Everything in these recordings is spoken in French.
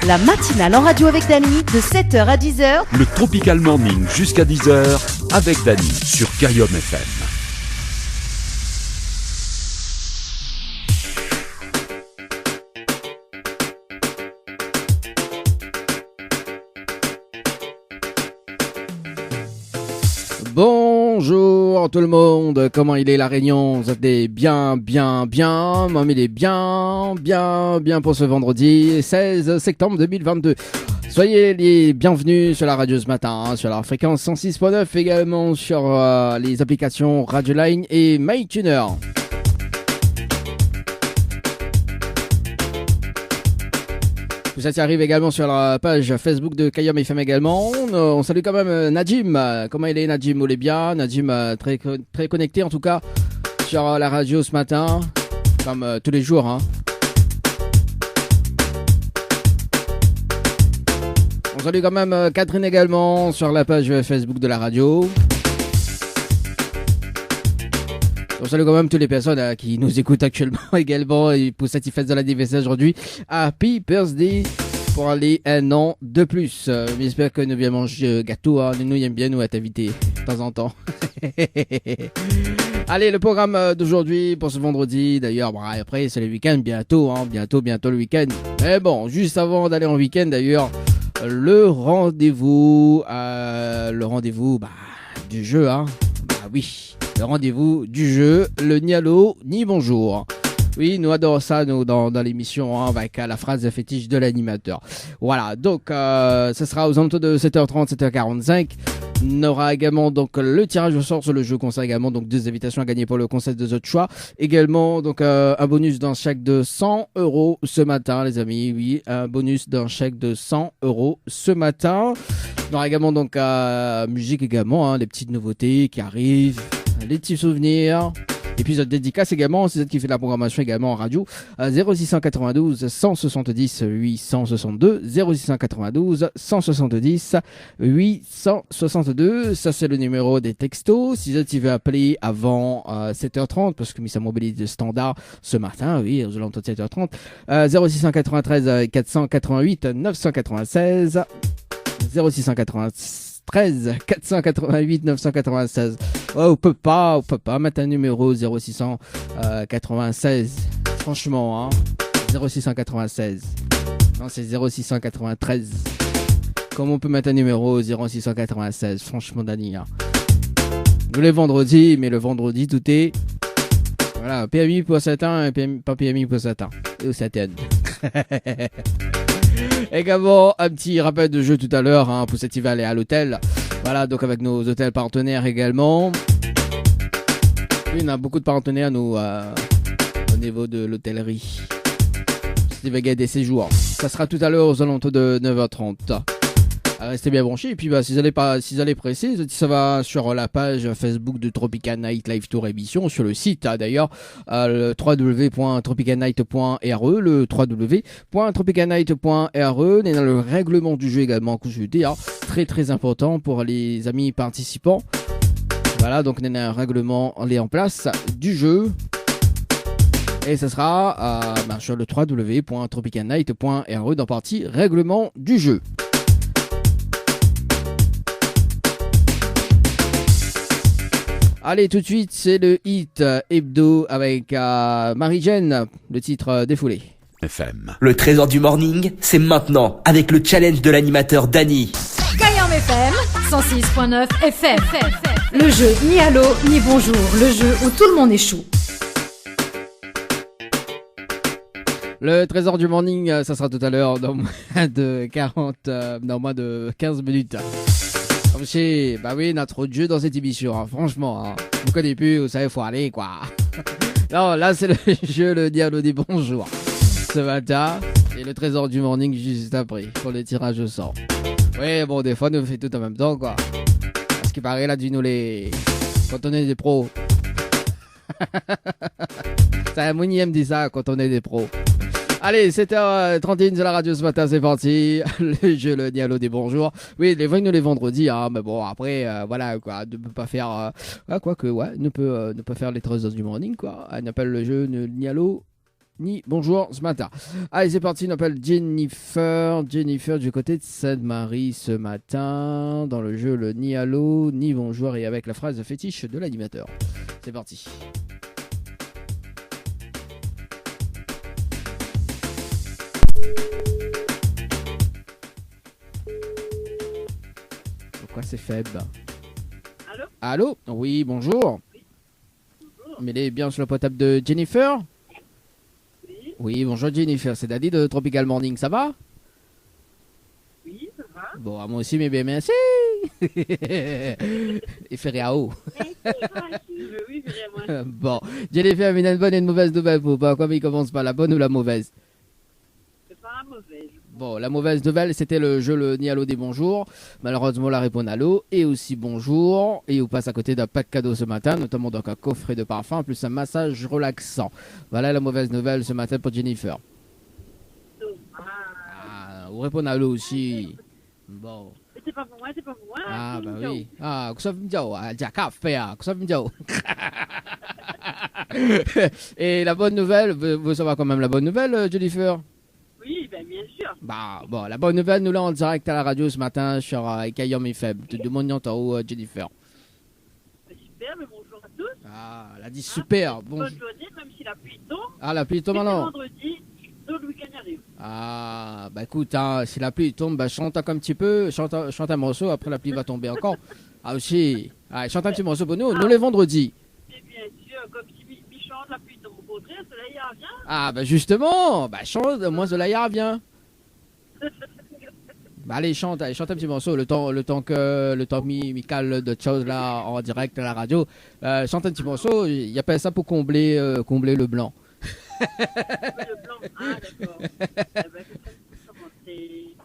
La matinale en radio avec Dany de 7h à 10h. Le Tropical Morning jusqu'à 10h avec Dany sur Cayum FM. Bonjour tout le monde, comment il est la Réunion? Vous êtes bien, moi il est bien pour ce vendredi 16 septembre 2022. Soyez les bienvenus sur la radio ce matin, sur la fréquence 106.9, également sur les applications Radioline et MyTuner. Tout ça arrive également sur la page Facebook de Cayum FM également. On salue quand même Najim. Comment il est Najim? Vous l'êtes bien? Najim très connecté en tout cas sur la radio ce matin, comme tous les jours. Hein. On salue quand même Catherine également sur la page Facebook de la radio. On salue quand même toutes les personnes qui nous écoutent actuellement également et pour cette fête de l'anniversaire aujourd'hui. Happy birthday pour les 1 an de plus. J'espère que nous bien manger gâteau. Hein. Nous aimons bien nous être invités de temps en temps. Allez, le programme d'aujourd'hui pour ce vendredi. D'ailleurs, après c'est le week-end bientôt. Hein. Bientôt le week-end. Mais bon, juste avant d'aller en week-end d'ailleurs, le rendez-vous du jeu. Hein. Oui. Le rendez-vous du jeu, le ni allô ni bonjour. Oui, nous adorons ça nous, dans l'émission hein, avec la phrase fétiche de l'animateur. Voilà, donc ce sera aux alentours de 7h30, 7h45. On aura également donc le tirage au sort sur le jeu concert également, donc 2 invitations à gagner pour le concert de votre choix. Également donc un bonus d'un chèque de 100 € ce matin les amis, oui, un bonus d'un chèque de 100 € ce matin. On aura également donc musique également, hein, les petites nouveautés qui arrivent. Les petits souvenirs, épisode dédicace également, c'est ça qui fait la programmation également en radio, 0692 170 862, 0692 170 862, ça c'est le numéro des textos. Si tu veux appeler avant 7h30, parce que mis sa mobilité standard ce matin, oui, aux alentours de 7h30, 0693 488 996, 0693 488 996. Oh, on peut pas mettre un numéro 0696. Franchement, hein. 0696. Non, c'est 0693. Comment on peut mettre un numéro 0696? Franchement, Dany. Hein. Nous les vendredis, mais le vendredi, tout est. Voilà, PMI pour certains, pas PMI pour certains. Et certaines. Également, un petit rappel de jeu tout à l'heure, hein, pour cet hiver aller à l'hôtel. Voilà, donc avec nos hôtels partenaires également. Oui, on a beaucoup de partenaires, nous, au niveau de l'hôtellerie. C'est des séjours. Ça sera tout à l'heure aux alentours de 9h30. Restez bien branchés. Et puis, si vous allez presser, ça va sur la page Facebook de Tropical Night Live Tour Émission, sur le site, hein, d'ailleurs, le www.tropicalnight.re, le www.tropicalnight.re. On est dans le règlement du jeu également, que je dis, hein, très très important pour les amis participants. Voilà, donc on a un règlement en place du jeu. Et ça sera sur le www.tropicalnight.re dans partie règlement du jeu. Allez, tout de suite, c'est le hit hebdo avec Marie-Jeanne, le titre défoulé. FM. Le trésor du morning, c'est maintenant avec le challenge de l'animateur Dany. Cayum FM, 106.9 FM. Le jeu ni allô ni bonjour, le jeu où tout le monde est chou. Le trésor du morning, ça sera tout à l'heure dans moins de 15 minutes. Comme c'est, oui, on a trop de jeux dans cette émission, hein, franchement. Hein. Vous connaissez plus, vous savez, faut aller, quoi. Non, là, c'est le jeu, le diable des bonjours. Ce matin, et le trésor du morning juste après, pour le tirage au sort. Oui, bon, des fois, nous fait tout en même temps, quoi. Parce qu'il paraît, là, dis-nous quand on est des pros. C'est un Mouni dit ça, quand on est des pros. Allez, 7h31 de la radio ce matin, c'est parti. Le jeu, le dialogue des bonjours. Oui, les vendredis, hein, mais bon, après, voilà, quoi, ne peut pas faire, ne peut faire les trésors du morning, quoi. On appelle le jeu le dialogue ni bonjour ce matin. Allez, c'est parti, on appelle Jennifer. Jennifer du côté de Sainte-Marie ce matin, dans le jeu le ni allô, ni bonjour, et avec la phrase fétiche de l'animateur. C'est parti. Pourquoi c'est faible? Allô? Allô? Oui, bonjour. Oui. Bonjour. Mais les bien sur le portable de Jennifer? Oui. Oui, bonjour Jennifer, c'est Daddy de Tropical Morning, ça va? Oui, ça va. Bon, à moi aussi, mais bien merci. Et Ferriao. Oui, vraiment. Bon, Jennifer, une bonne et une mauvaise nouvelle pour pas. Comme il commence par la bonne ou la mauvaise? C'est pas la mauvaise. Bon, la mauvaise nouvelle, c'était le jeu le ni allô des bonjours. Malheureusement, la réponse allô et aussi bonjour. Et on passe à côté d'un pack cadeau ce matin, notamment donc un coffret de parfum, plus un massage relaxant. Voilà la mauvaise nouvelle ce matin pour Jennifer. Ah, on répond allô aussi. Bon. C'est pas pour moi, c'est pas pour moi. Ah, bah oui. Ah, que ça veut dire, ah, café, que ça veut dire. Et la bonne nouvelle, vous savez quand même la bonne nouvelle, Jennifer? Oui, ben bien sûr. Bah, bon, la bonne nouvelle, nous là en direct à la radio ce matin sur Kayom FM. Te demandons en haut, Jennifer. Ben, super, mais bonjour à tous. Ah, elle a dit super. Bon. Bonne journée, même si la pluie tombe. Ah, la pluie tombe Et c'est alors. vendredi, tout le week-end arrive. Ah, bah écoute, hein, si la pluie tombe, bah chante un petit peu, chante un morceau, après la pluie va tomber encore. Ah aussi, ah, chante un petit morceau pour nous, nous les vendredis. Et bien sûr, comme si chante, la pluie tombe. Au contraire, le soleil revient. Ah, bah justement, bah chante, moi Zolaya revient. Bah allez, chante un petit morceau, le temps que mi cale de choses là en direct à la radio. Chante un petit morceau, il appelle ça pour combler le blanc. Le blanc, ah d'accord. Eh ben, commencer.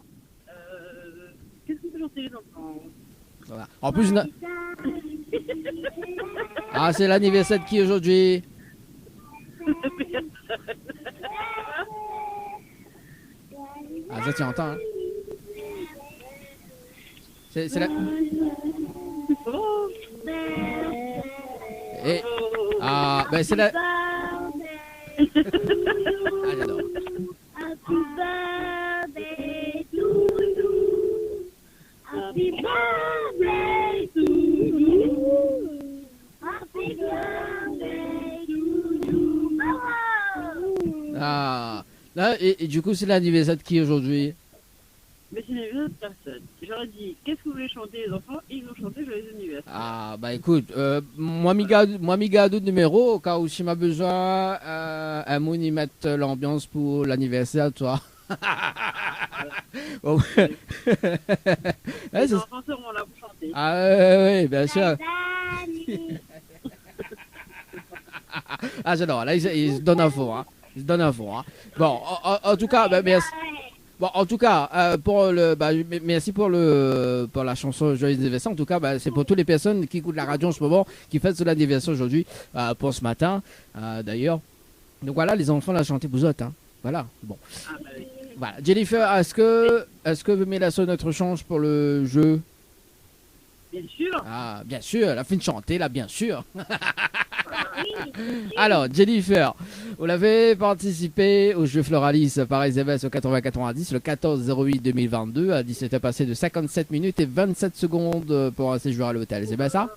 Qu'est-ce qu'on peut chanter les enfants? Voilà. En plus, ah, c'est l'anniversaire de qui aujourd'hui? Ah, ça tu entends, hein? C'est la... Et... Ah, ben c'est la... Ah, j'adore. Happy birthday to you. Happy birthday to you. Happy birthday to you. Ah, là, et du coup, c'est l'anniversaire de qui aujourd'hui? Mais c'est l'anniversaire de personne. J'aurais dit, qu'est-ce que vous voulez chanter les enfants? Et ils ont chanté Joyeux anniversaire. Ah, bah écoute, moi, mi garde de numéro, au cas où si m'a besoin, un mot y mettre l'ambiance pour l'anniversaire, toi. Bon. Les enfants seront là pour chanter. Ah, oui, bien sûr. Ah, j'adore, là, il se donne un fond, hein. Il se donne un fond, hein. Bon, en tout cas, bah, merci. Bon, en tout cas, merci pour la chanson Joyeux anniversaire. En tout cas, c'est pour toutes les personnes qui écoutent la radio en ce moment, qui fêtent l'anniversaire aujourd'hui, pour ce matin, d'ailleurs. Donc voilà, les enfants la chanté pour autres, hein. Voilà, bon. Ah, bah oui. Voilà. Jennifer, est-ce que vous mettez la sonne notre chance pour le jeu? Bien sûr. Ah, bien sûr, elle a fini de chanter, là, bien sûr. Alors, Jennifer, vous l'avez participé au jeu Floralis par SMS au 80-90 le 14-08-2022 à 17h passé de 57 minutes et 27 secondes pour un séjour à l'hôtel. C'est bien ça?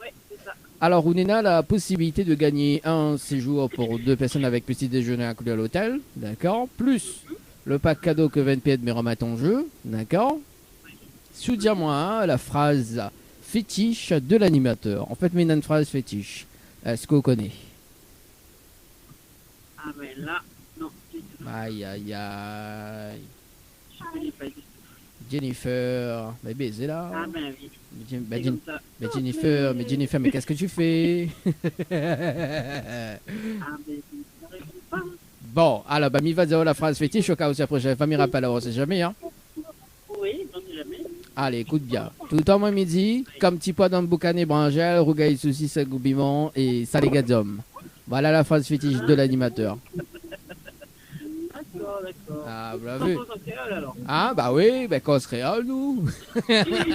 Oui, c'est ça. Alors, Ounena a la possibilité de gagner un séjour pour 2 personnes avec petit déjeuner inclus à l'hôtel, d'accord? Plus le pack cadeau que 20 pieds de mes remettent en jeu, d'accord? Soutiens-moi la phrase fétiche de l'animateur. En fait, mais une phrase fétiche. Est-ce que vous connaissez? Ah, ben là, non, du tout. Aïe, aïe, aïe. Je connais pas du tout. Jennifer, mais baiser là. Ah, ben oui. Mais C'est comme ça. Jennifer, mais qu'est-ce que tu fais? Ah, ben, je ne réponds pas. Bon, alors, bah, mi va dire la phrase fétiche au cas où c'est la prochaine fois, mi rappelle, on sait jamais, hein. Oui, on ne sait jamais. Allez, écoute bien. Tout le temps, moi, midi, comme petit pois dans le boucané brangel, rougaille saucisse, goubiment et salégadium. Voilà la phrase fétiche de l'animateur. D'accord, d'accord. Ah, vous l'avez vu? On s'en créole, alors. Ah, bah oui, bah qu'on se réole, nous. Elle est bonne,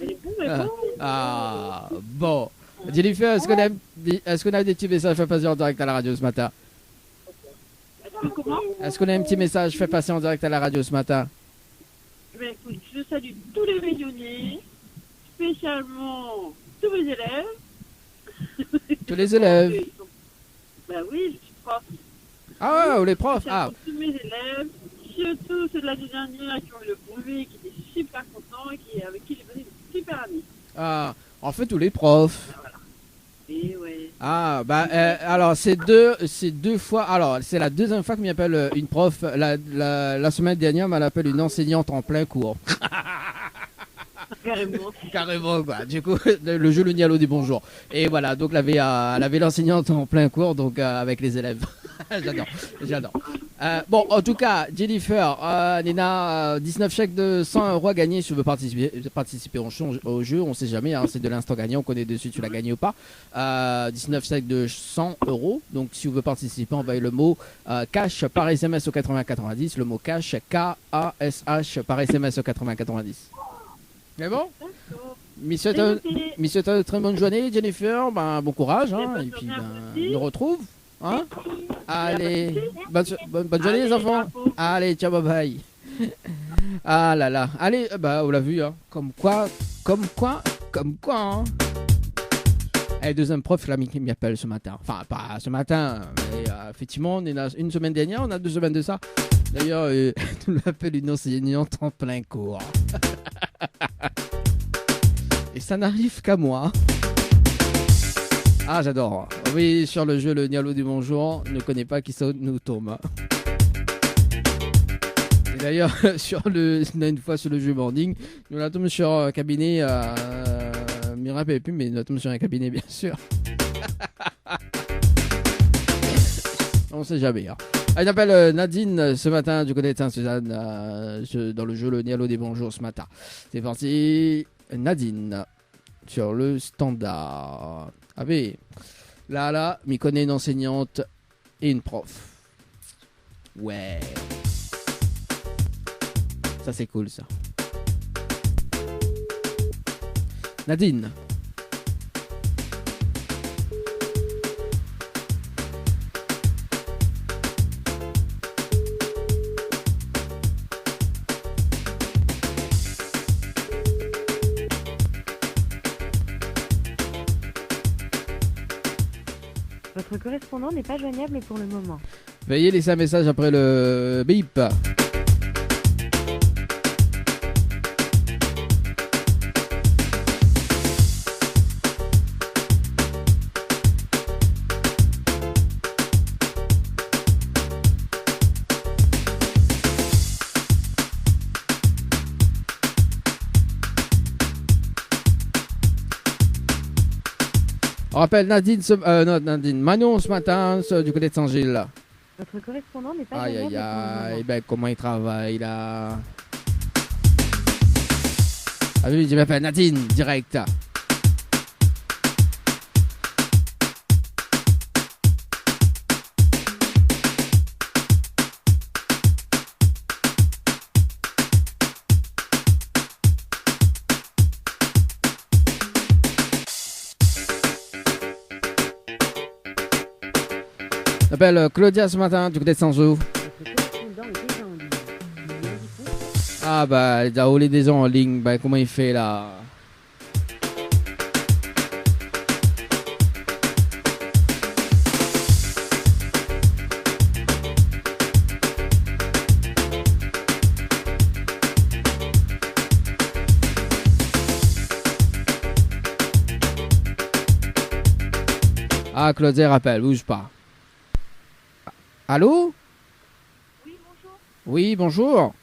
elle est bonne. Ah, bon. Jennifer, est-ce qu'on a des petits messages à passer en direct à la radio ce matin? Comment? Est-ce qu'on a un petit message fait passer en direct à la radio ce matin? Ben, écoute, je salue tous les rayonnés, spécialement tous mes élèves. Tous les élèves. Ben oui, je suis prof. Ah ouais, les profs. Ah, Spécialement tous mes élèves, surtout ceux de l'année dernière qui ont eu le brevet, qui étaient super contents et avec qui j'ai passé une super année. ah, en fait tous les profs. Et ouais. Ah bah alors c'est deux fois. Alors c'est la deuxième fois que m'appelle une prof. La semaine dernière, elle appelle une enseignante en plein cours. Carrément. Carrément quoi. Du coup le jeu le Nialo dit bonjour. Et voilà donc elle avait l'enseignante en plein cours donc avec les élèves. J'adore. Bon en tout cas Jennifer, Nina, 19 chèques de 100 € à gagner si tu veux participer au jeu. On sait jamais, hein, c'est de l'instant gagnant. On connaît dessus tu l'as gagné ou pas. 19 chèques de 100 €. Donc si vous voulez participer, envoyez le mot cash par SMS au 8090. Le mot cash K-A-S-H par SMS au 8090. Mais bon, Monsieur, une très bonne journée, Jennifer. Ben, bon courage, hein, et puis on nous retrouve. Hein. Allez, bonne journée, les enfants. Allez, ciao, bye bye. Ah là là, allez, bah, on l'a vu, hein. Comme quoi, hein. Et deuxième prof, l'ami qui m'appelle ce matin. Enfin, pas ce matin, mais effectivement, on est là une semaine dernière, on a 2 semaines de ça. D'ailleurs, on l'appelle une enseignante en plein cours. Et ça n'arrive qu'à moi. Ah, j'adore. Oui, sur le jeu, le Nialo du bonjour, ne connaît pas qui saute, nous tombe. Et d'ailleurs, une fois sur le jeu morning, nous la tombons sur un cabinet. Je ne me rappelle plus, mais nous la tombons sur un cabinet, bien sûr. On sait jamais. Hein. Elle s'appelle Nadine ce matin du côté de Sainte-Suzanne dans le jeu le Nialo des bonjours ce matin. C'est parti. Nadine sur le standard. Ah oui, là, m'y connaît une enseignante et une prof. Ouais. Ça c'est cool ça. Nadine. Votre correspondant n'est pas joignable pour le moment. Veuillez laisser un message après le bip. On rappelle Nadine, Manon ce matin du côté de Saint-Gilles. Votre correspondant n'est pas Aïe joignable aïe pour le moment. aïe, ben comment il travaille là. Ah oui, je m'appelle Nadine, direct. J'appelle Claudia ce matin du côté de Sanzou. Votre correspondant est déjà en ligne. Nous indiquons Ah bah, il a roulé des gens en ligne. Bah, comment il fait là? Ah, Claudia rappelle, bouge pas. Allô? Oui, bonjour. Oui, bonjour.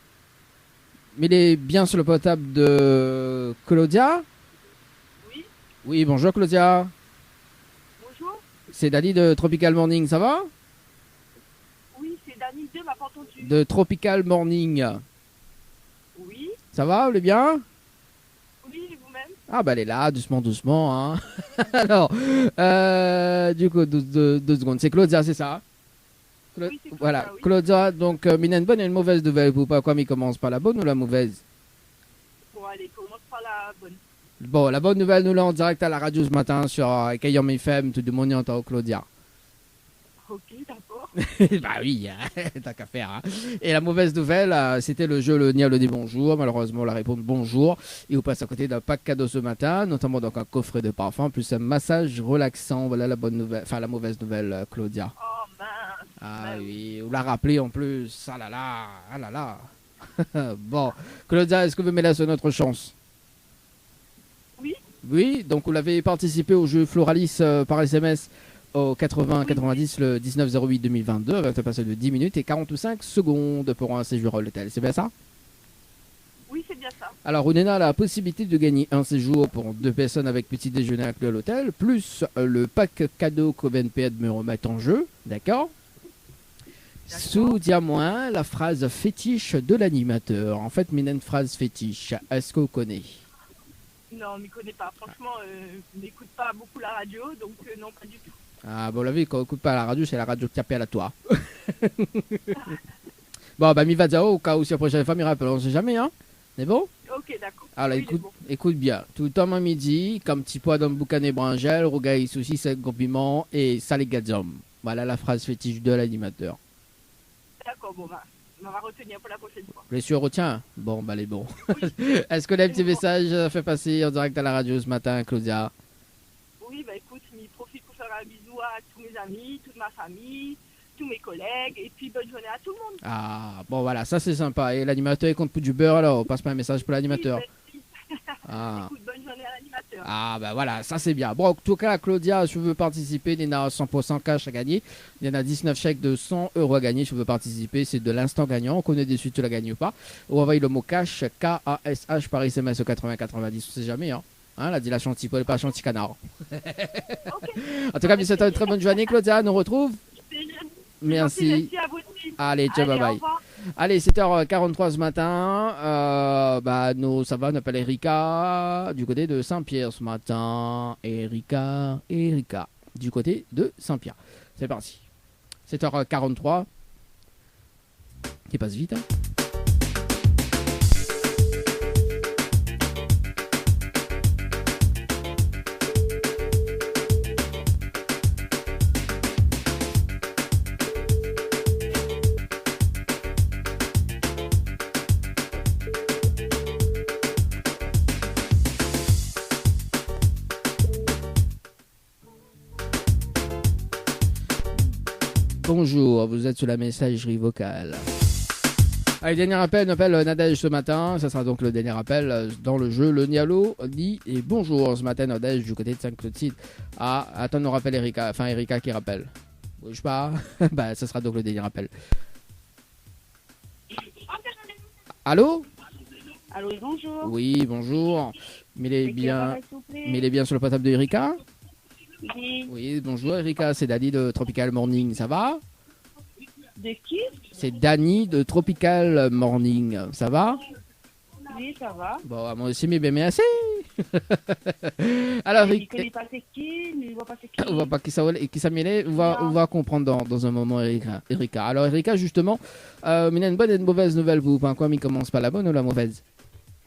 Mais il est bien sur le portable de Claudia? Oui. Oui, bonjour Claudia. Bonjour. C'est Dali de Tropical Morning, ça va? Oui, c'est Dani 2, m'a pas entendu. De Tropical Morning. Oui. Ça va, vous allez bien? Oui, vous-même. Ah bah elle est là, doucement, doucement. Hein. Alors, du coup, deux secondes. C'est Claudia, c'est ça? Oui, c'est Claudia, Voilà, oui. Claudia, donc, mine une bonne et une mauvaise nouvelle pour pas quoi, mais commence par la bonne ou la mauvaise? Bon, allez, commence par la bonne. Bon, la bonne nouvelle, nous l'avons en direct à la radio ce matin sur Kayom FM, tout le monde entend Claudia. Ok, d'accord. Bah oui, tant qu'à faire. Hein. Et la mauvaise nouvelle, c'était le jeu Le Nialo des Bonjours. Malheureusement, la réponse bonjour. Et vous passe à côté d'un pack cadeau ce matin, notamment donc un coffret de parfum, plus un massage relaxant. Voilà la bonne nouvelle, enfin la mauvaise nouvelle, Claudia. Oh mince. Ah oui, vous la rappelez en plus. Ah là là, ah là là. Bon, Claudia, est-ce que vous me laissez notre chance? Oui. Oui, donc vous l'avez participé au jeu Floralis par SMS au 80-90 le 19-08-2022 avec un passage de 10 minutes et 45 secondes pour un séjour à l'hôtel. C'est bien ça? Oui, c'est bien ça. Alors, Ounena a la possibilité de gagner un séjour pour 2 personnes avec petit déjeuner inclus à l'hôtel, plus le pack cadeau qu'OVNP me remet en jeu. D'accord? Souviens-moi la phrase fétiche de l'animateur. En fait, une phrase fétiche. Est-ce que vous connaissez? Non, on m'y connaît pas. Franchement, je n'écoute pas beaucoup la radio, donc non, pas du tout. Ah, bon, la vie, quand on écoute pas la radio, c'est la radio qui appelle à toi. Bon, bah, mi va dire, au cas où si la prochaine fois, il rappelle, on sait jamais, hein? C'est bon? Ok, d'accord. Alors, Oui, écoute, bon. écoute bien. Tout le temps à midi, comme petit pois dans le boucan et brangel, regaille souci, 5 compliments et salé gazom. Voilà la phrase fétiche de l'animateur. D'accord, bon, bah, on va retenir pour la prochaine fois. Les sûr retient? Bon, bah, les bons. Est-ce que les petits messages fait passer en direct à la radio ce matin, Claudia? Oui, bah écoute, je profite pour faire un bisou à tous mes amis, toute ma famille, tous mes collègues, et puis bonne journée à tout le monde. Ah, bon, voilà, ça c'est sympa. Et l'animateur, il compte pour du beurre, alors passe pas un message pour l'animateur. Oui, Ah. écoute, bonne journée à l'animateur. Ah, bah voilà, ça c'est bien. Bon, en tout cas, Claudia, si vous voulez participer, il y en a 100% cash à gagner. Il y en a 19 chèques de 100 € à gagner. Si vous voulez participer, c'est de l'instant gagnant. On connaît des suites, tu la gagnes ou pas. Ou envoyez le mot cash, K-A-S-H, par SMS au 80-90. On sait jamais, hein. Hein, la dit la chantier, pas chantier canard. En tout cas, c'est une très bonne journée, Claudia. Nous retrouve. Merci. Merci à vous aussi. Allez, ciao, bye au bye. revoir. Allez, 7h43 ce matin. Bah, ça va, on appelle Erika du côté de Saint-Pierre ce matin. Erika, du côté de Saint-Pierre. C'est parti. 7h43. Qui passe vite, hein. Bonjour, vous êtes sur la messagerie vocale. Allez, dernier appel, on appelle Nadège ce matin. Ça sera donc le dernier appel dans le jeu Le Nialo dit et bonjour ce matin, Nadège du côté de Saint-Clotilde. Ah, attends, on rappelle Erika, enfin Erika qui rappelle. Bouge pas. Bah, ça sera donc le dernier appel. Allô? Allô, bonjour. Oui, bonjour. Mais il est bien, S'il vous plaît. mais il est bien sur le portable de Erika? Oui. Oui, bonjour Erika, c'est Dani de Tropical Morning, ça va? De qui? C'est Dani de Tropical Morning, ça va? Oui, ça va. Bon, moi aussi, mais bien merci. Alors, Je ne connais pas c'est qui, mais je ne vois pas c'est qui. on va pas qui ça mêlait, on va comprendre dans un moment, Erika. Alors, Erika, justement, il y a une bonne et une mauvaise nouvelle pour vous. Quoi, mais commence par la bonne ou la mauvaise?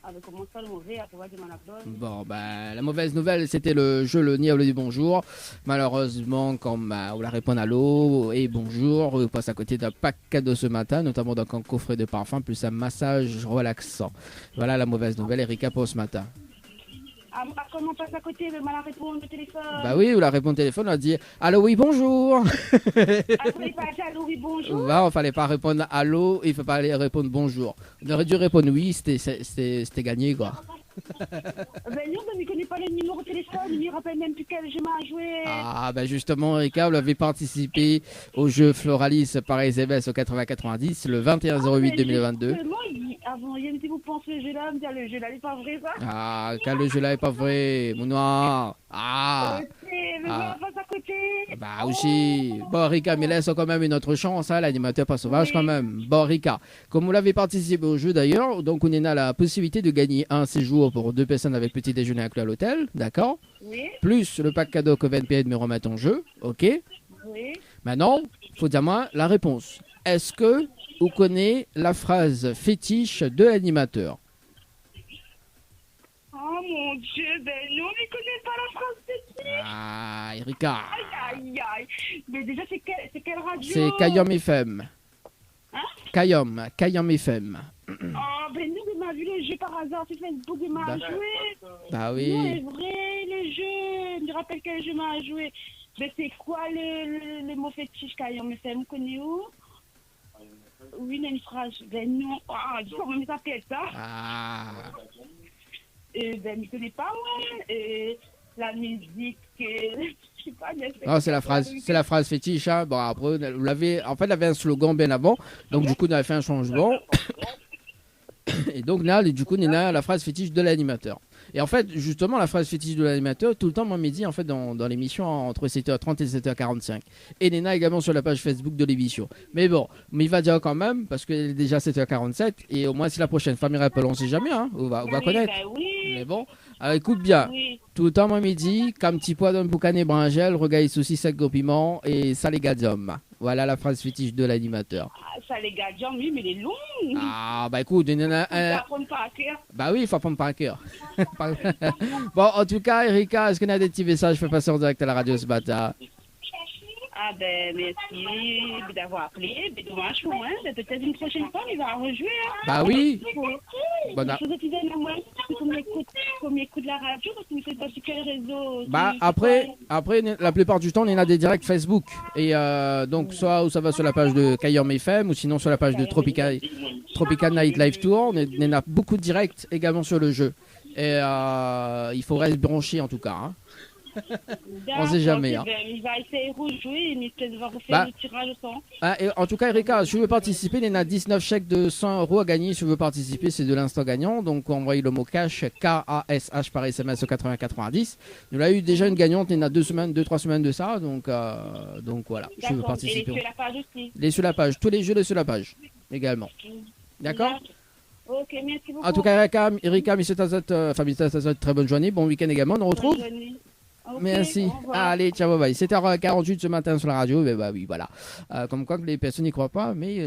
Alors, commence par le mauvais, après, on va demander la bonne. Bon, bah, la mauvaise nouvelle, c'était le jeu Le Nialo dit bonjour. Malheureusement, comme on la répond à l'eau et bonjour, on passe à côté d'un pack cadeau ce matin, notamment donc un coffret de parfum plus un massage relaxant. Voilà la mauvaise nouvelle, Erika, pour ce matin. Ah, comment on passe à côté, le mal à répondre au téléphone? Bah oui, on la répond au téléphone, on a dit allô, oui, bonjour. Après, pas dit allô, oui, bonjour. Bah, on fallait pas répondre allô, il faut pas aller répondre bonjour. On aurait dû répondre oui, c'était gagné quoi. Ben non, mais je ne connais pas le numéro de téléphone, il ne me rappelle même plus quel jeu m'a joué. Ah bah justement, Erika, vous avez participé au jeu Floralis par SMS au 80-90 le 21-08-2022. Justement, avant, il dit vous pensez le jeu là, le jeu là n'est pas vrai ça. Ah, quand le jeu là est pas vrai, mon noir. Ah. Ok, mais Ah. on passe à côté. Bah aussi. Bon, Rika, mais laisse quand même une autre chance, hein, l'animateur pas sauvage Oui. quand même. Bon, Rika, comme vous l'avez participé au jeu d'ailleurs, donc on a la possibilité de gagner un séjour pour 2 personnes avec petit déjeuner inclus à l'hôtel, d'accord? Oui, Plus le pack cadeau que VNP me remet en jeu, ok? oui. Maintenant, faut dire moi la réponse. Est-ce que vous connaissez la phrase fétiche de l'animateur? Oh mon Dieu, ben non, mais je connais pas la phrase de qui. Ah, Erika. Aïe, Aïe, aïe. Mais déjà, c'est quelle radio? C'est Kayom FM. Hein? Kayom FM. Oh, ben nous, on a vu le jeu par hasard sur Facebook, il m'a joué. Bah Non, oui. c'est vrai, le jeu. Je me rappelle quel jeu m'a joué. Mais c'est quoi le mot fétiche Kayom FM? Vous connaissez où? Oui, il y a une phrase. Ben non. Ah, comment ça s'appelle ça? Ah. Ben, je ne connais pas, moi. La musique. Je sais pas. Non, c'est la phrase fétiche. Hein. Bon, après, vous l'avez, en fait, elle avait un slogan bien avant. Donc, du coup, on avait fait un changement. Et donc, là, du coup, on a la phrase fétiche de l'animateur. Et en fait, justement, la phrase fétiche de l'animateur, tout le temps, moi, midi, en fait, dans l'émission, entre 7h30 et 7h45. Et Nena également sur la page Facebook de l'émission. Mais bon, mais il va dire quand même, parce qu'il est déjà 7h47, et au moins, si la prochaine femme, il rappelle, on sait jamais, hein, on va connaître. Ben oui. Mais bon, alors écoute bien. Oui. Tout le temps, moi, midi, comme petit pois d'un boucan et bringel, regaille saucisse sec au piment et ça les gars d'hommes. Voilà la phrase fétiche de l'animateur. Ah, ça, les gars, oui, mais il est long. Ah, bah écoute, il y en a On un. va prendre par cœur. Bah oui, il faut apprendre par cœur. Bon, en tout cas, Erika, est-ce qu'on a des petits messages fait passer en direct à la radio ce matin? Ah ben merci d'avoir appelé. Mais dommage pour moi. Peut-être une prochaine fois, il va rejouer. Hein. Bah oui. Bon, Je vous disais, moi, qu'on écoute la radio, parce que vous faites pas sur quel réseau? bah après, la plupart du temps, on a des directs Facebook. Et donc, soit ça va sur la page de Kayom FM, ou sinon sur la page de Tropical Night Live Tour. On a beaucoup de directs également sur le jeu. Et il faudrait se brancher en tout cas. Hein. On sait jamais. Hein. Il va essayer de rejouer, mais peut-être va refaire le tirage au sang. Ah, et en tout cas, Erika, si tu veux participer, il y en a 19 chèques de 100 € à gagner. Si tu veux participer, c'est de l'instant gagnant. Donc, envoyez le mot cash, K-A-S-H par SMS au 8090. Nous l'avons eu déjà une gagnante, il y en a 2-3 semaines de ça. Donc voilà, si tu veux participer. Et sur la page aussi. Les sur la page, tous les jeux, les sur la page également. D'accord? Ok, merci beaucoup. En tout cas, Erika, Monsieur Tazot, très bonne journée, bon week-end également. On retrouve. Okay, merci. Allez, ciao, bye bye. 7h48 ce matin sur la radio. Mais bah oui, voilà. Comme quoi que les personnes n'y croient pas, mais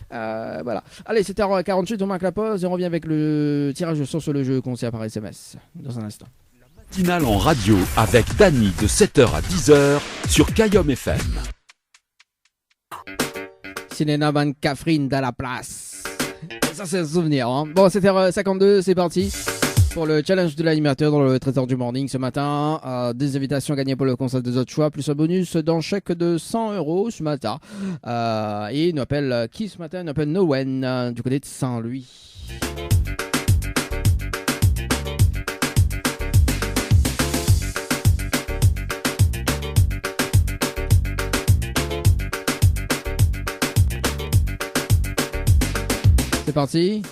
voilà. Allez, 7h48, on marque la pause et on revient avec le tirage de sort sur le jeu conseil par SMS dans un instant. Matinale en radio avec Dany de 7h à 10h sur Kayom FM. Sinena Van Catherine dans la place. Ça, c'est un souvenir. Hein. Bon, 7h52, c'est parti. Pour le challenge de l'animateur dans le trésor du morning ce matin, des invitations gagnées pour le concert des autres choix, plus un bonus d'un chèque de 100 € ce matin. Et il nous appelle qui ce matin? Il nous appelle Nowen du côté de Saint-Louis. C'est parti.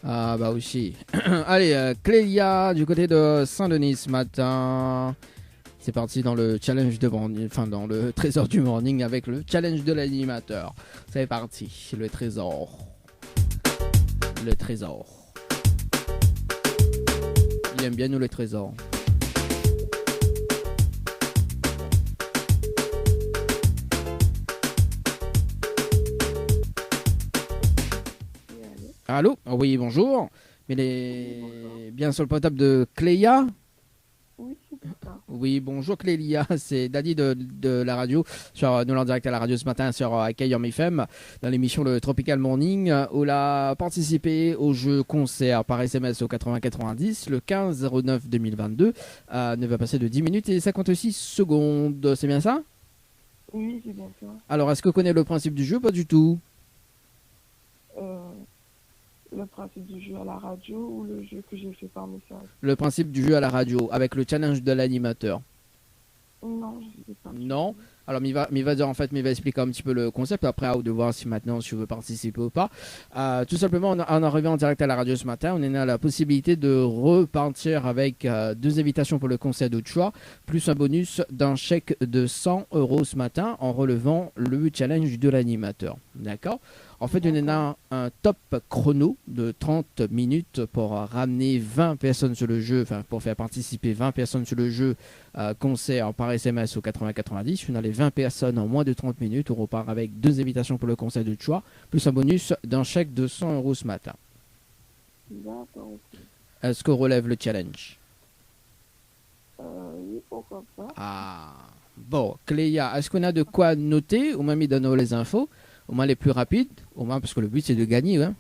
Ah bah aussi. Allez, Clélia du côté de Saint-Denis ce matin. C'est parti dans le challenge de morning, enfin dans le trésor du morning avec le challenge de l'animateur. C'est parti, le trésor. Le trésor. Il aime bien nous le trésor. Allô? Oh oui, bonjour. Mais il est bien sur le portable de Clélia? Oui, c'est ça. Oui, bonjour Clélia, c'est Dany de la radio, sur nous en direct à la radio ce matin sur Kayom FM, dans l'émission Le Tropical Morning, où elle a participé au jeu concert par SMS au 8090, le 15 09 2022, ne va passer de 10 minutes et 56 secondes, c'est bien ça? Oui, c'est bien ça. Alors, est-ce que vous connaissez le principe du jeu? Pas du tout. Le principe du jeu à la radio ou le jeu que j'ai fait par message? Le principe du jeu à la radio, avec le challenge de l'animateur. Non, je sais pas. Non. Alors, il va dire en fait, mais il va expliquer un petit peu le concept. Après, à vous de voir si maintenant, si je veux participer ou pas. Tout simplement, en arrivant en direct à la radio ce matin, on a la possibilité de repartir avec 2 invitations pour le concert de choix, plus un bonus d'un chèque de 100 € ce matin en relevant le challenge de l'animateur. D'accord? En fait, on a un top chrono de 30 minutes pour ramener 20 personnes sur le jeu, enfin pour faire participer 20 personnes sur le jeu concert par SMS au 80-90. On a les 20 personnes en moins de 30 minutes. On repart avec 2 invitations pour le concert de choix, plus un bonus d'un chèque de 100 € ce matin. D'accord, ok. Est-ce qu'on relève le challenge? Oui, pourquoi pas. Ah, bon, Cléa, est-ce qu'on a de quoi noter? Au moins, il donne les infos, au moins les plus rapides, au moins parce que le but c'est de gagner. Hein?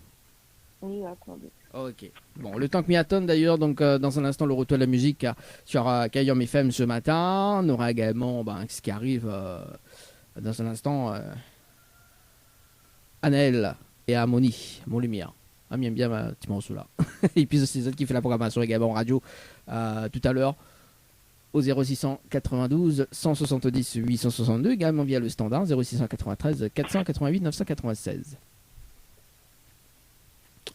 Oui, attendez. Ok. Bon, le temps que m'y attend d'ailleurs, donc dans un instant, le retour de la musique sur Kayom FM ce matin. On aura également ce qui arrive dans un instant. Annelle et Harmonie, mon lumière. Ah, bien un petit morceau là. Et puis c'est ça qui fait la programmation également en radio tout à l'heure au 0692 170 862, également via le standard 0693 488 996.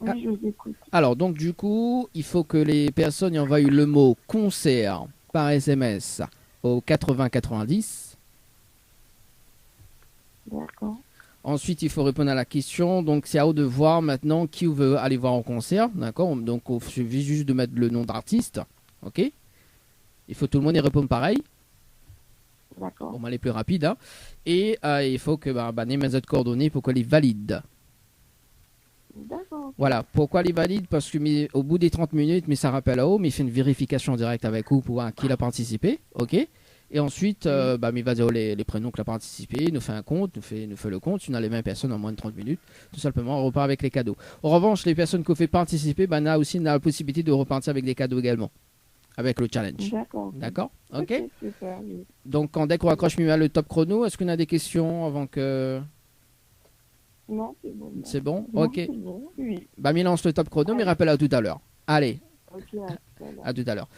Oui, je vous écoute. Alors donc du coup, il faut que les personnes y envoient le mot concert par SMS au 8090. D'accord. Ensuite, il faut répondre à la question. Donc, c'est à vous de voir maintenant qui veut aller voir en concert. D'accord? Donc, il suffit juste de mettre le nom d'artiste. OK? Il faut tout le monde y répondre pareil. D'accord. Pour moi, les plus rapides. Hein. Et il faut que les mes autres coordonnées pour qu'elle est valide. D'accord. Voilà. Pourquoi elle est valide? Parce que au bout des 30 minutes, ça rappelle à haut, mais il fait une vérification en direct avec vous pour voir qui a participé. OK? Et ensuite, il va dire les prénoms qu'il a participé, il nous fait un compte, nous fait le compte. Si on a les 20 personnes en moins de 30 minutes, tout simplement, on repart avec les cadeaux. En revanche, les personnes qu'on fait participer, on a aussi la possibilité de repartir avec des cadeaux également, avec le challenge. D'accord. D'accord? Ok. Super, oui. Donc, dès qu'on raccroche le top chrono, est-ce qu'on a des questions avant que... Non, c'est bon. C'est bon? Non, Ok. c'est bon, oui. Il lance le top chrono, mais rappelle à tout à l'heure. Allez. Ok, à tout à l'heure.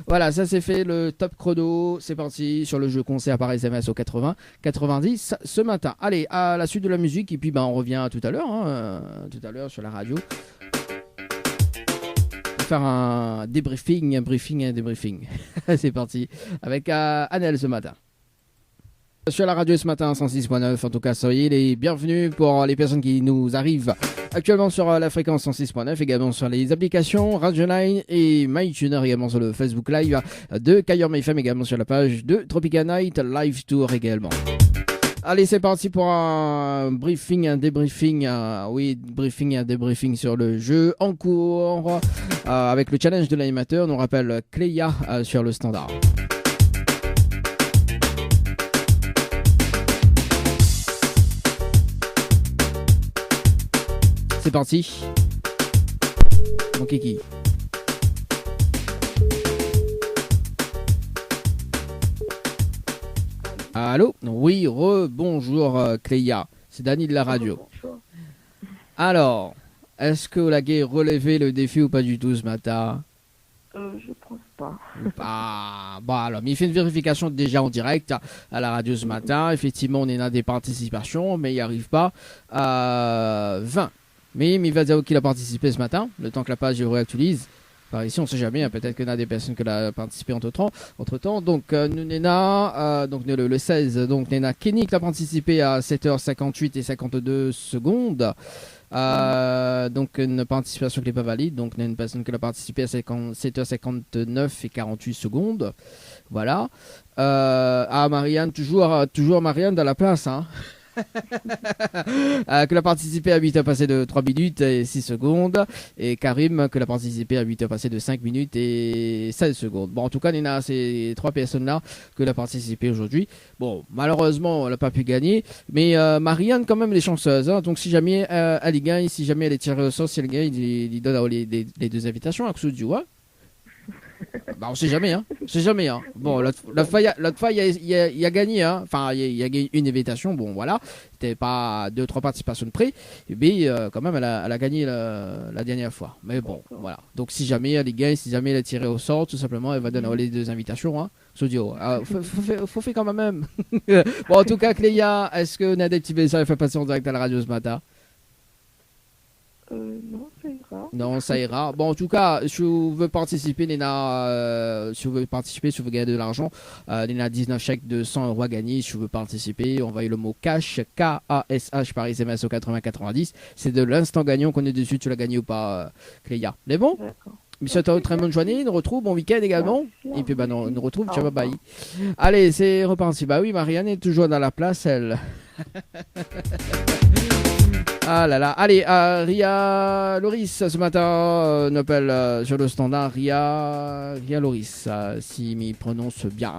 Voilà, ça c'est fait, le top chrono, c'est parti sur le jeu concert par SMS au 80-90 ce matin. Allez, à la suite de la musique, et puis on revient tout à l'heure, tout à l'heure sur la radio. On va faire un débriefing, un débriefing. C'est parti, avec Annelle ce matin. Sur la radio ce matin, 106.9, en tout cas, soyez les bienvenus pour les personnes qui nous arrivent actuellement sur la fréquence 106.9, également sur les applications Radioline et MyTuner, également sur le Facebook Live de Kayom FM, également sur la page de Tropica Night Live Tour également. Allez, c'est parti pour un briefing, un débriefing, un débriefing sur le jeu en cours avec le challenge de l'animateur. On rappelle Cléa sur le standard. C'est parti. Mon kiki. Allô? Oui, bonjour Cléa. C'est Dany de la radio. Alors, est-ce que la guerre relevait le défi ou pas du tout ce matin? Je pense pas. Alors, mais il fait une vérification déjà en direct à la radio ce matin. Effectivement, on est dans des participations, mais il n'y arrive pas à 20. Mais il va dire qu'il a participé ce matin, le temps que la page réactualise. Par ici, on ne sait jamais, peut-être qu'il y a des personnes qui ont participé entre-temps. Donc, nous, Néna, le 16, donc Néna Kenny qui a participé à 7h58 et 52 secondes. Donc, une participation qui n'est pas valide. Donc, il y a une personne qui a participé à 7h59 et 48 secondes. Voilà. Marianne, toujours Marianne dans la place, hein. Que l'a participé à 8 heures passées de 3 minutes et 6 secondes, et Karim que l'a participé à 8 heures passées de 5 minutes et 16 secondes. Bon, en tout cas, Nina, ces 3 personnes-là que l'a participé aujourd'hui. Bon, malheureusement, elle n'a pas pu gagner, mais Marianne, quand même, elle est chanceuse, hein. Donc, si jamais elle gagne, si jamais elle est tirée au sort, si elle gagne, il donne les 2 invitations à Ksudju, hein. On sait jamais, hein. Bon, l'autre fois, il a gagné, hein. Enfin, il a gagné une invitation. Bon, voilà. C'était pas 2-3 participations de près. Mais quand même, elle a gagné la dernière fois. Mais bon, voilà. Donc, si jamais elle gagne, si jamais elle est tirée au sort, tout simplement, elle va donner les 2 invitations, hein. Studio. Faut faire quand même. Bon, en tout cas, Cléa, est-ce que Nadette Tibé, ça fait passer en direct à la radio ce matin? Non, ça ira. pas. Non, ça ira. Bon, en tout cas, si vous voulez participer, Néna, si vous voulez gagner de l'argent, Néna 19 chèques de 100 € à gagner. Si vous voulez participer, envoyez le mot cash, K-A-S-H par SMS au 8090. C'est de l'instant gagnant qu'on est dessus. Tu l'as gagné ou pas, Cléa? C'est bon? D'accord. Monsieur, t'as une très bonne journée. Nous retrouve, bon week-end également. Merci. Et puis, bah, non, nous retrouve. Au Ciao, bye revoir. bye. Allez, c'est reparti. Bah oui, Marianne est toujours dans la place, elle. Ah là là. Allez, Ria Loris, ce matin, on appelle sur le standard Ria Loris, si m'y prononce bien,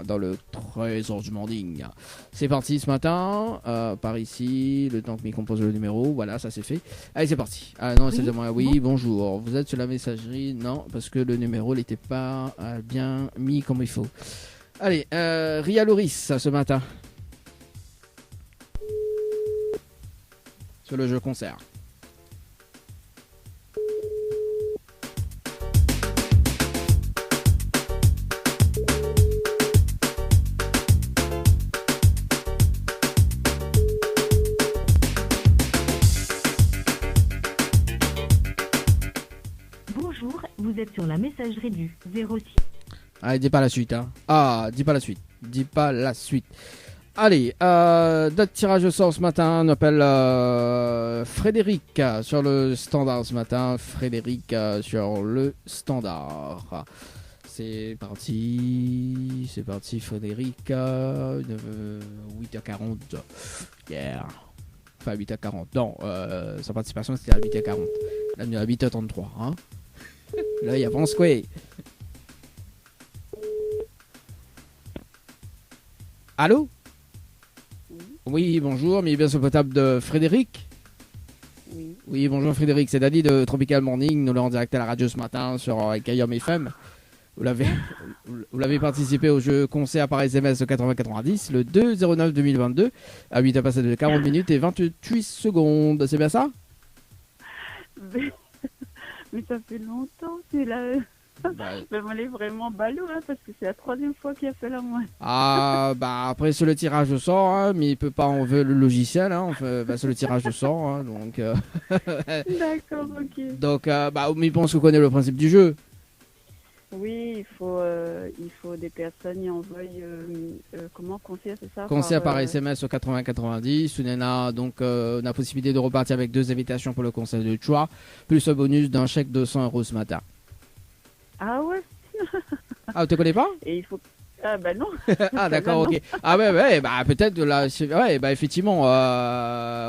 dans le trésor du morning. C'est parti ce matin, par ici, le temps que m'y compose le numéro, voilà, ça c'est fait. Allez, c'est parti. Ah non, c'est de moi. Oui, bonjour. Vous êtes sur la messagerie? Non, parce que le numéro n'était pas bien mis comme il faut. Allez, Ria Loris, ce matin. Sur le jeu concert. Bonjour, vous êtes sur la messagerie du 06. Allez, dis pas la suite, hein. Ah, dis pas la suite. Dis pas la suite. Allez, date de tirage au sort ce matin, on appelle Frédéric sur le standard ce matin. Frédéric sur le standard. C'est parti Frédéric, 8h40. Yeah. Enfin 8h40, non, sa participation c'était à 8h40. Là on est à 8h33, hein. Là il avance quoi. Allô? Oui, bonjour, mais bien sur le table de Frédéric. Oui. Oui, bonjour Frédéric, c'est Dani de Tropical Morning. Nous l'avons en direct à la radio ce matin sur Kayom FM. Vous l'avez participé au jeu concert par SMS 8090 le 2-09-2022 à 8 à passer de 40 minutes et 28 secondes. C'est bien ça? Mais ça fait longtemps, c'est là. Ben, on est vraiment ballot, hein, parce que c'est la 3e fois qu'il a fait la moine. Ah, bah après sur le tirage au sort, hein, mais il peut pas enlever le logiciel, hein, sur le tirage au sort, hein, donc. D'accord, ok. Donc, mais je pense qu'on connaît le principe du jeu. Oui, il faut des personnes qui envoient comment concert, c'est ça? Concert par SMS au 8090. On a donc la possibilité de repartir avec 2 invitations pour le concert de choix, plus un bonus d'un chèque de 100 € ce matin. Ah ouais. Ah, tu te connais pas? Et il faut. Ah bah non. Ah d'accord, ok. Ah ouais, bah peut-être là, ouais, bah effectivement,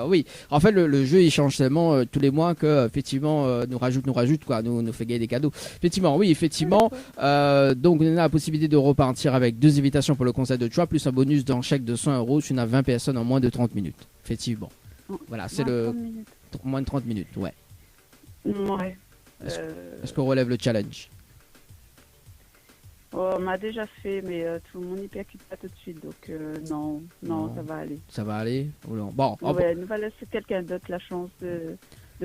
oui. En fait, le jeu il change tellement tous les mois que effectivement nous rajoute quoi, nous fait gagner des cadeaux. Effectivement, oui, effectivement. Donc on a la possibilité de repartir avec 2 invitations pour le concert de choix plus un bonus d'un chèque de 100 € si on a 20 personnes en moins de 30 minutes. Effectivement. Voilà, c'est le moins de 30 minutes, ouais. Ouais. Est-ce qu'on relève le challenge? Oh, on m'a déjà fait, mais tout le monde n'y percute pas tout de suite, donc non, ça va aller. Ça va aller? Bon, ouais, nous va laisser quelqu'un d'autre la chance de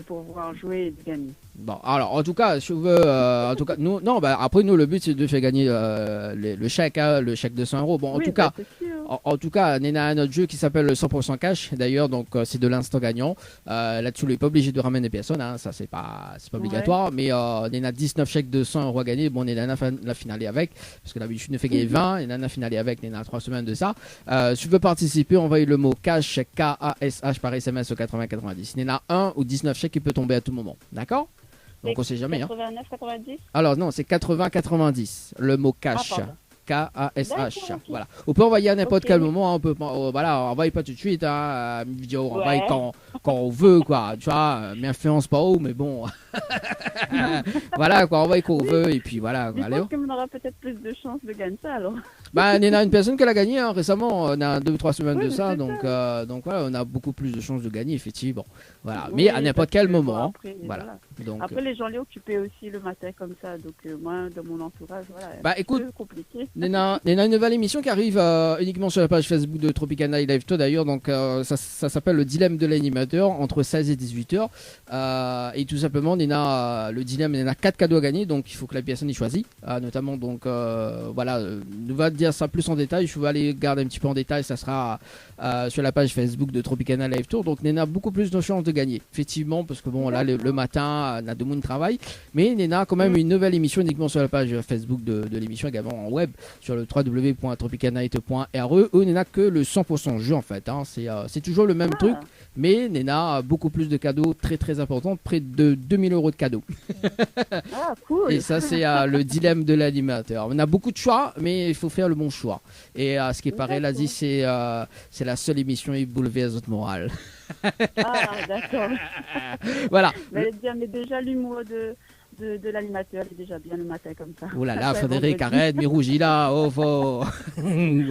pouvoir jouer et de gagner. Bon, alors en tout cas, si vous veux, en tout cas, nous, non, bah après nous le but c'est de faire gagner le chèque, hein, le chèque de 100 €. Bon, en tout cas, en tout cas, Néna a un autre jeu qui s'appelle le 100% cash. D'ailleurs, donc c'est de l'instant gagnant. Là-dessus, on n'est pas obligé de ramener des personnes, hein, ça c'est pas obligatoire. Mais Néna a 19 chèques de 100 € à gagner. Bon, Néna l'a finalé avec, parce que d'habitude ne fait gagner 20. Néna a finalé avec. Néna a 3 semaines de ça. Si tu veux participer, envoyez le mot cash K-A-S-H par SMS au 8090. Néna 1 ou 19 chèques qui peut tomber à tout moment, d'accord? Donc on sait jamais. 89-90 Alors non, c'est 80-90. Le mot cash. K-A-S-H. Voilà. On peut envoyer à n'importe quel moment. Hein, on peut, voilà, on envoie pas tout de suite. Hein, une vidéo, on envoie quand on veut, quoi. Tu vois, m'influence pas haut, mais bon. Voilà, quoi. On envoie quand on veut. Et puis voilà. Je pense qu'on aura peut-être plus de chances de gagner ça alors. Bah, il y en a une personne qui l'a gagné hein, récemment. On a 2 ou 3 semaines de ça. Donc voilà, on a beaucoup plus de chances de gagner, effectivement. Voilà. Oui, mais à n'importe quel moment. Après, voilà. Donc, après, les gens les occupés aussi le matin comme ça. Donc moi, dans mon entourage, voilà. Bah écoute, c'est compliqué. Nena, une nouvelle émission qui arrive uniquement sur la page Facebook de Tropicana Live Tour d'ailleurs. Donc ça s'appelle le dilemme de l'animateur entre 16 et 18 heures. Et tout simplement, Nena, le dilemme, Nena 4 cadeaux à gagner. Donc il faut que la personne y choisisse. Notamment, donc voilà, nous va dire ça plus en détail. Je vais aller garder un petit peu en détail. Ça sera sur la page Facebook de Tropicana Live Tour. Donc Nena a beaucoup plus de chances de gagner. Effectivement, parce que bon, là, le matin, on a de monde travail. Mais Nena a quand même une nouvelle émission uniquement sur la page Facebook de l'émission, également en web, sur le www.tropicanight.re, où Nena que le 100% jeu en fait. Hein. C'est toujours le même truc, mais Nena a beaucoup plus de cadeaux très très importants, près de 2000 € de cadeaux. Ah, cool. Et ça, c'est le dilemme de l'animateur. On a beaucoup de choix, mais il faut faire le bon choix. Et ce qui paraît, l'Asie, c'est la seule émission qui bouleverse notre morale. Ah, d'accord. Voilà. Mais déjà l'humour de l'animateur est déjà bien le matin comme ça. Oh là là, Frédéric, arrête, mais rougis là, oh, faut...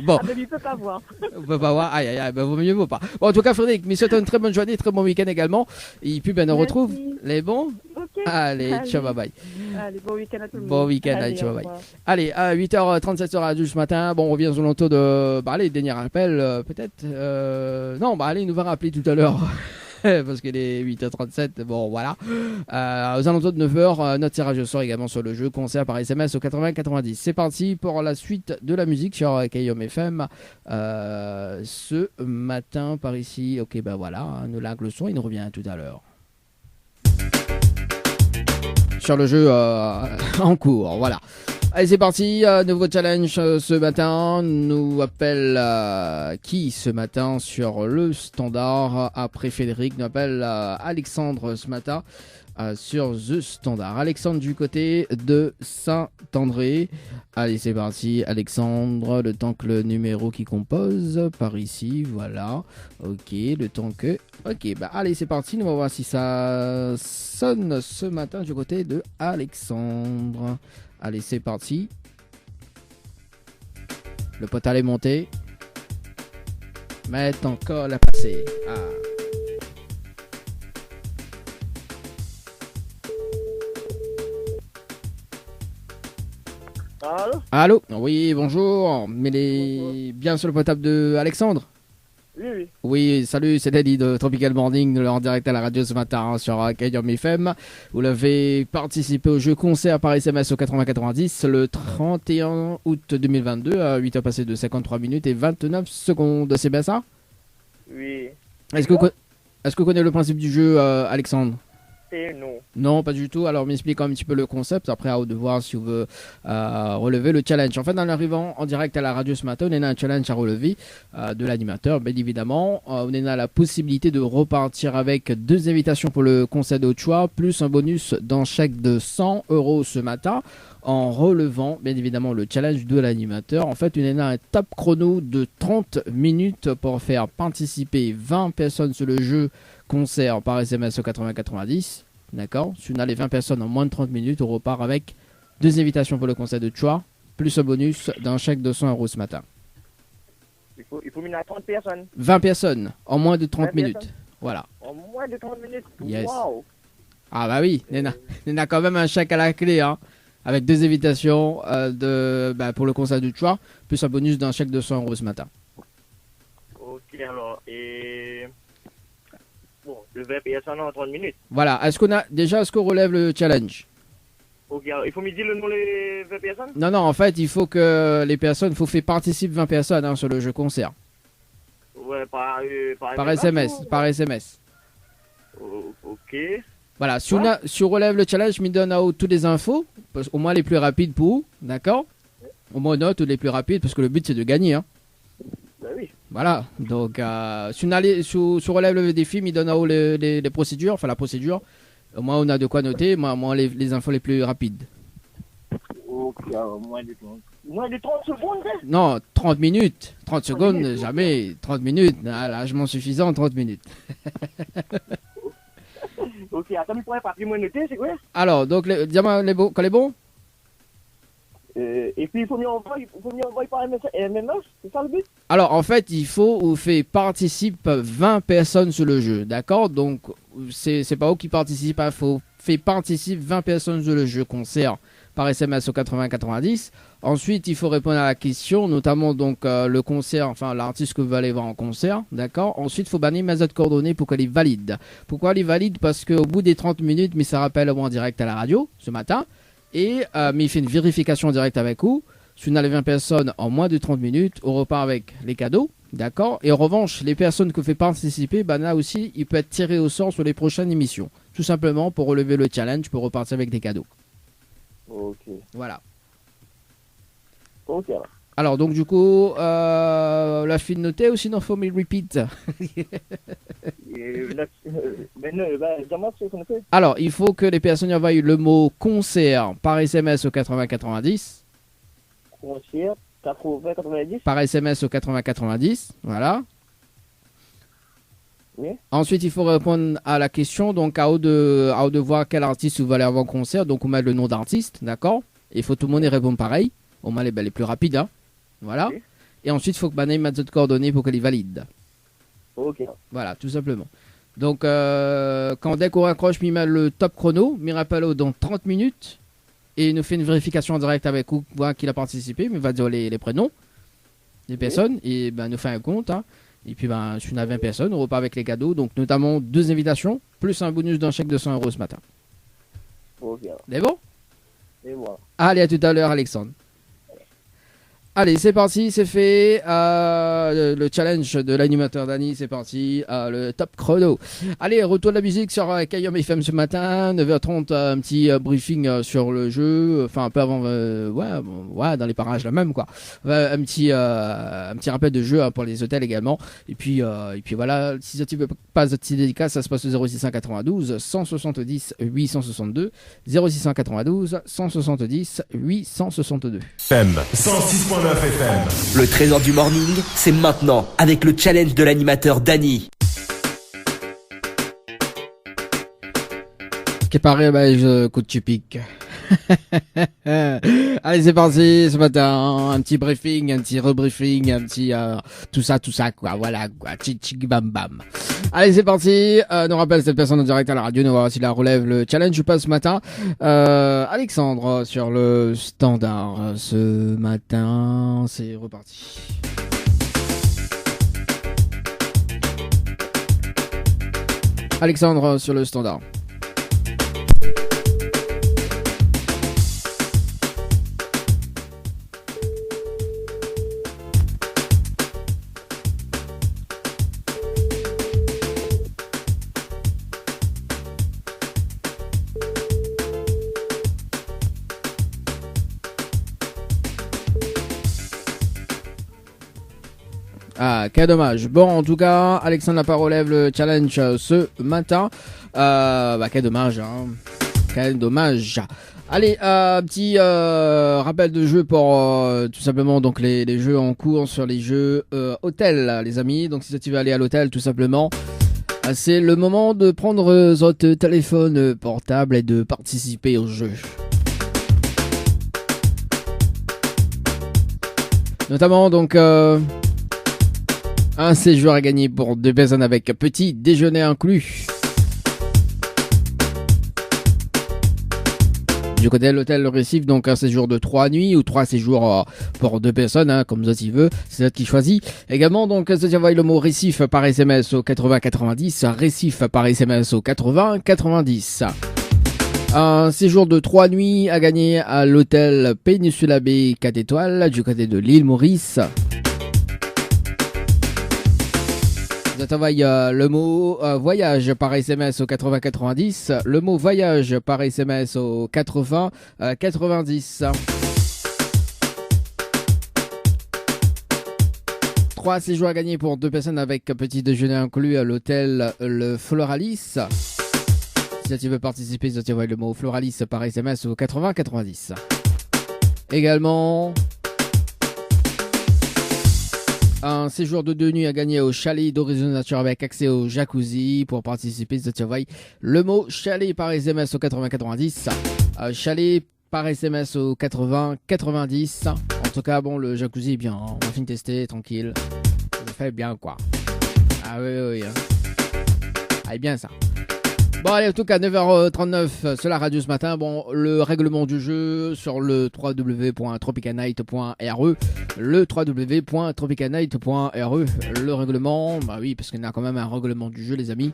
Bon. Ah, mais il peut pas voir. On peut pas voir, aïe, vaut mieux vaut pas. Bon, en tout cas, Frédéric, mais souhaite une très bonne journée, très bon week-end également. Et puis, ben, on retrouve les bons. Okay. Allez, ciao, bye bye. Allez, bon week-end à tout le monde. Bon week-end, allez, ciao, bye bye. Allez, à 8h37 sur Radio ce matin. Bon, on revient aux alentours de. Bah, allez, dernier appel, peut-être. Non, bah, allez, il nous va rappeler tout à l'heure. Parce qu'il est 8h37, bon voilà. Aux alentours de 9h, notre tirage au sort également sur le jeu, concert par SMS au 80-90. C'est parti pour la suite de la musique sur KIOM FM ce matin par ici. Ok, ben voilà, nous largue le son, il nous revient tout à l'heure. Sur le jeu en cours, voilà. Allez, c'est parti, nouveau challenge ce matin, nous appelle qui ce matin sur le standard, après Frédéric, nous appelle Alexandre ce matin sur The Standard. Alexandre du côté de Saint-André. Allez, c'est parti, Alexandre, le temps que le numéro qui compose par ici, voilà, ok, le temps que... Ok, bah allez, c'est parti, nous allons voir si ça sonne ce matin du côté de Alexandre. Allez, c'est parti. Le potal est monté. Mais encore la passer. Allô. Oui, bonjour. Mais bien sur le potable de Alexandre. Oui. Oui, salut, c'est Daddy de Tropical Morning, en direct à la radio ce matin sur KIOM FM. Vous l'avez participé au jeu concert par SMS au 80-90 le 31 août 2022 à 8h passées de 53 minutes et 29 secondes. C'est bien ça? Oui. Est-ce que vous connaissez le principe du jeu, Alexandre? Non. Non, pas du tout. Alors, m'explique un petit peu le concept. Après, à vous de voir si vous voulez relever le challenge. En fait, en arrivant en direct à la radio ce matin, on a un challenge à relever de l'animateur, bien évidemment. On a la possibilité de repartir avec 2 invitations pour le concert de choix, plus un bonus d'un chèque de 100 € ce matin, en relevant, bien évidemment, le challenge de l'animateur. En fait, on a un top chrono de 30 minutes pour faire participer 20 personnes sur le jeu concert par SMS au 80-90. D'accord. Si on a les 20 personnes en moins de 30 minutes, on repart avec 2 invitations pour le concert de choix, plus un bonus d'un chèque de 100 € ce matin. Il faut mener à 30 personnes. 20 personnes en moins de 30 minutes. Personnes. Voilà. En moins de 30 minutes. Yes. Wow. Ah bah oui, Nena quand même un chèque à la clé, hein, avec 2 invitations pour le concert de choix, plus un bonus d'un chèque de 100 € ce matin. Ok, alors, et... Bon, le 20 personnes en 30 minutes. Voilà, est-ce qu'on relève le challenge? Ok, alors, il faut me dire le nom des 20 personnes? Non, en fait, il faut que les personnes, il faut faire participer 20 personnes hein, sur le jeu concert. Ouais, par SMS, par SMS. Ok. Voilà, si on relève le challenge, je me donne toutes les infos, au moins les plus rapides pour vous, d'accord? Au moins note les plus rapides, parce que le but c'est de gagner. Hein. Bah oui. Voilà, donc si on relève le défi, il donne les procédures, enfin la procédure, au moins on a de quoi noter, moi les infos les plus rapides. Ok, alors moins de 30 secondes hein? Non, 30 minutes, 30 secondes, jamais, 30 minutes, largement suffisant, 30 minutes. Ok, attends, il pourrait pas plus moins noter, c'est quoi? Alors, donc, dis-moi quand les bons? Et puis il faut m'y envoyer par MMS, c'est ça le but? Alors en fait il faut vous faire participer 20 personnes sur le jeu, d'accord? Donc c'est pas vous qui participez, il faut faire participer 20 personnes sur le jeu concert par SMS au 80 90. Ensuite, il faut répondre à la question, notamment donc le concert, enfin l'artiste que vous allez voir en concert, d'accord. Ensuite, il faut bannir mes autres coordonnées pour qu'elle est valide. Pourquoi elle est valide? Parce qu'au bout des 30 minutes, mais ça rappelle en direct à la radio ce matin, et mais il fait une vérification en direct avec vous. Si vous n'avez 20 personnes en moins de 30 minutes, on repart avec les cadeaux, d'accord. Et en revanche, les personnes que vous faites participer, ben là aussi, il peut être tiré au sort sur les prochaines émissions. Tout simplement pour relever le challenge, pour repartir avec des cadeaux. Ok. Voilà. Ok. Alors donc du coup, la fille notée ou sinon faut me repeat. Alors il faut que les personnes envoient le mot concert par SMS au 80 90. Concert 80 90. Par SMS au 80 90, voilà. Oui. Ensuite il faut répondre à la question, donc à haut de voir quel artiste vous allez avoir en concert, donc on met le nom d'artiste, d'accord. Il faut tout le monde y répondre pareil, on met les plus rapides, hein. Voilà. Okay. Et ensuite, il faut que Banaï mette d'autres coordonnées pour qu'elle est valide. Ok. Voilà, tout simplement. Donc, dès qu'on raccroche, il met le top chrono, il rappelle dans 30 minutes, et il nous fait une vérification en direct avec vous, voir qu'il a participé, mais il va dire les prénoms des personnes, et ben, nous fait un compte. Hein. Et puis, ben, si on a 20 personnes, on repart avec les cadeaux, donc notamment 2 invitations, plus un bonus d'un chèque de 100 € ce matin. Ok. C'est bon? C'est bon. Allez, à tout à l'heure, Alexandre. Allez, c'est parti, c'est fait. Le challenge de l'animateur Dany, c'est parti. Le top chrono. Allez, retour de la musique sur Kayom FM ce matin. 9h30, un petit briefing sur le jeu. Enfin, un peu avant, dans les parages là même, quoi. Un petit rappel de jeu pour les hôtels également. Et puis voilà, si tu veux pas de petite dédicace, ça se passe au 0692 170 862. 0692 170 862. FM 106.9 FM. Le trésor du morning, c'est maintenant avec le challenge de l'animateur Dany. Qui paraît, je coup de tupic. Allez, c'est parti ce matin, un petit briefing, un petit rebriefing, un petit tout ça quoi, voilà quoi, tchik bam bam. Allez, c'est parti. Nous rappelle cette personne en direct à la radio, nous voir s'il la relève le challenge ou pas ce matin. Alexandre sur le standard ce matin, c'est reparti. Alexandre sur le standard. Ah, quel dommage. Bon, en tout cas, Alexandre n'a pas relève le challenge ce matin. Quel dommage, hein. Quel dommage. Allez, petit rappel de jeu pour tout simplement donc les jeux en cours sur les jeux hôtel, les amis. Donc si tu veux aller à l'hôtel, tout simplement, c'est le moment de prendre votre téléphone portable et de participer au jeu. Notamment donc un séjour à gagner pour 2 personnes avec petit déjeuner inclus. Du côté de l'hôtel Le Récif, donc un séjour de 3 nuits ou 3 séjours pour 2 personnes, hein, comme ça s'il veut, c'est ça qui choisit. Également, donc, si tu envoies le mot Récif par SMS au 80 90, Récif par SMS au 80 90. Un séjour de 3 nuits à gagner à l'hôtel Péninsula Bay 4 étoiles du côté de l'île Maurice. Je t'envoie le mot voyage par SMS au 80 90, le mot voyage par SMS au 80 90. 3 séjours à gagner pour 2 personnes avec petit déjeuner inclus à l'hôtel Le Floralis. Si tu veux participer, je t'envoie le mot Floralis par SMS au 80 90. Également, un séjour de 2 nuits à gagner au chalet d'Horizon Nature avec accès au jacuzzi. Pour participer, je t'envoie le mot chalet par SMS au 80 90. Chalet par SMS au 80 90. En tout cas, bon, le jacuzzi est bien. On va finir tester, tranquille. Ça fait bien, quoi. Ah oui. Ah, bien ça. Bon allez, en tout cas 9h39 sur la radio ce matin. Bon, le règlement du jeu sur le www.tropicanight.re. Le www.tropicanight.re. Le règlement, bah oui, parce qu'il y a quand même un règlement du jeu, les amis.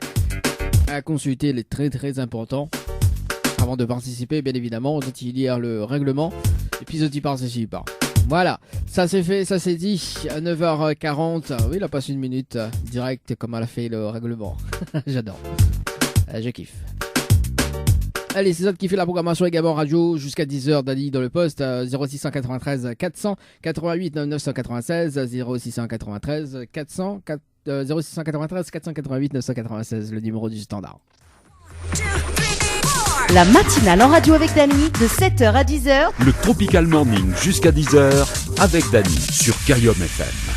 À consulter, il est très très important. Avant de participer, bien évidemment, vous allez lire le règlement et puis vous y participez. Voilà, ça c'est fait, ça c'est dit. À 9h40, oui, il a passé une minute direct comme elle a fait le règlement. J'adore. Je kiffe. Allez, c'est ça qui fait la programmation également radio jusqu'à 10h. Dali dans le poste 0693 488 996 0693 488 996, le numéro du standard. La matinale en radio avec Dany de 7h à 10h. Le Tropical Morning jusqu'à 10h avec Dany sur Cayum FM.